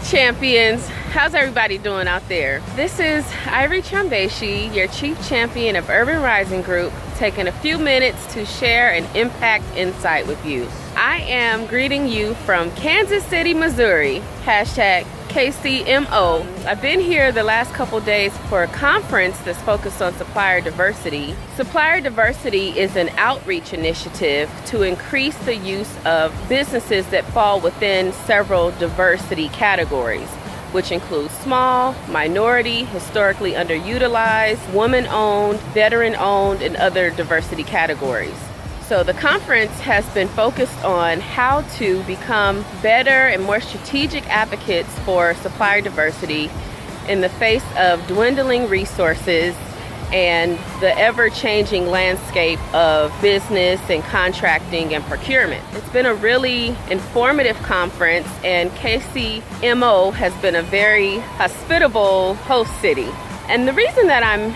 champions. How's everybody doing out there? This is Ivory Chambeshi, your Chief Champion of Urban Rising Group, taking a few minutes to share an impact insight with you. I am greeting you from Kansas City, Missouri, hashtag KCMO. I've been here the last couple days for a conference that's focused on supplier diversity. Supplier diversity is an outreach initiative to increase the use of businesses that fall within several diversity categories, which include small, minority, historically underutilized, woman-owned, veteran-owned, and other diversity categories. So the conference has been focused on how to become better and more strategic advocates for supplier diversity in the face of dwindling resources and the ever-changing landscape of business and contracting and procurement. It's been a really informative conference, and KCMO has been a very hospitable host city. And the reason that I'm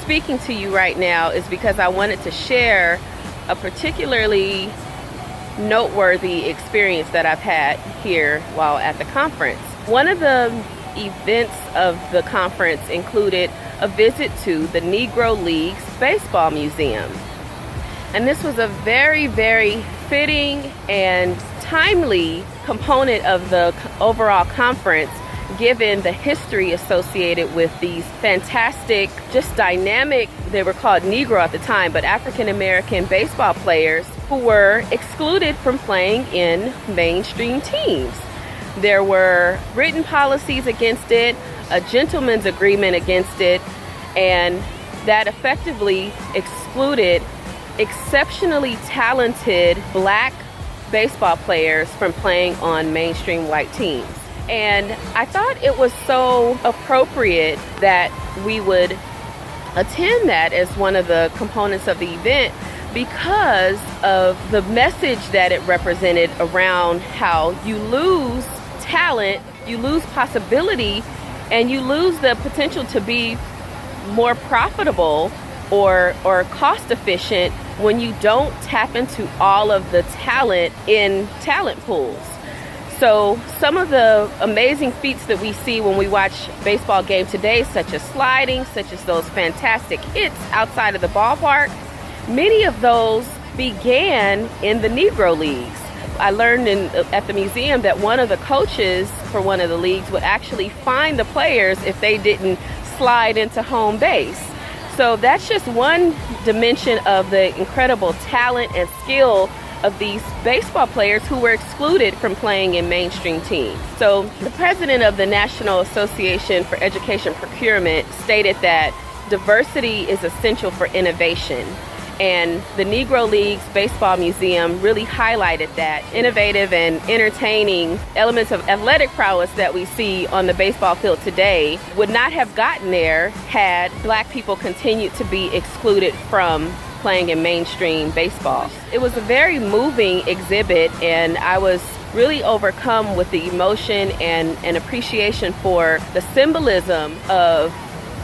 speaking to you right now is because I wanted to share a particularly noteworthy experience that I've had here while at the conference. One of the events of the conference included a visit to the Negro Leagues Baseball Museum. And this was a very, very fitting and timely component of the overall conference, given the history associated with these fantastic, just dynamic, they were called Negro at the time, but African-American baseball players who were excluded from playing in mainstream teams. There were written policies against it, a gentleman's agreement against it, and that effectively excluded exceptionally talented black baseball players from playing on mainstream white teams. And I thought it was so appropriate that we would attend that as one of the components of the event, because of the message that it represented around how you lose talent, you lose possibility, and you lose the potential to be more profitable or cost efficient when you don't tap into all of the talent in talent pools. So some of the amazing feats that we see when we watch baseball games today, such as sliding, such as those fantastic hits outside of the ballpark, many of those began in the Negro Leagues. I learned at the museum that one of the coaches for one of the leagues would actually fine the players if they didn't slide into home base. So that's just one dimension of the incredible talent and skill of these baseball players who were excluded from playing in mainstream teams. So the president of the National Association for Education Procurement stated that diversity is essential for innovation. And the Negro Leagues Baseball Museum really highlighted that innovative and entertaining elements of athletic prowess that we see on the baseball field today would not have gotten there had black people continued to be excluded from playing in mainstream baseball. It was a very moving exhibit, and I was really overcome with the emotion and appreciation for the symbolism of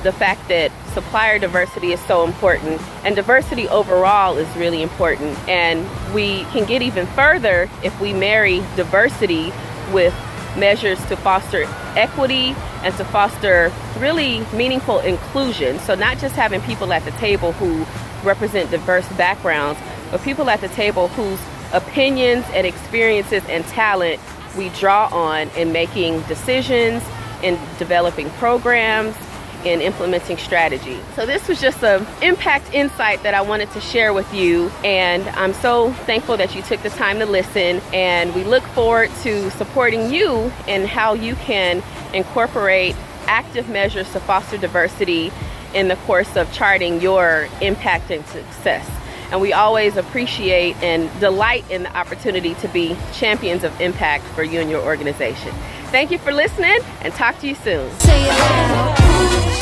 the fact that supplier diversity is so important, and diversity overall is really important. And we can get even further if we marry diversity with measures to foster equity and to foster really meaningful inclusion. So not just having people at the table who represent diverse backgrounds, but people at the table whose opinions and experiences and talent we draw on in making decisions, in developing programs, in implementing strategy. So this was just an impact insight that I wanted to share with you, and I'm so thankful that you took the time to listen, and we look forward to supporting you in how you can incorporate active measures to foster diversity in the course of charting your impact and success. And we always appreciate and delight in the opportunity to be champions of impact for you and your organization. Thank you for listening, and talk to you soon. Say it loud.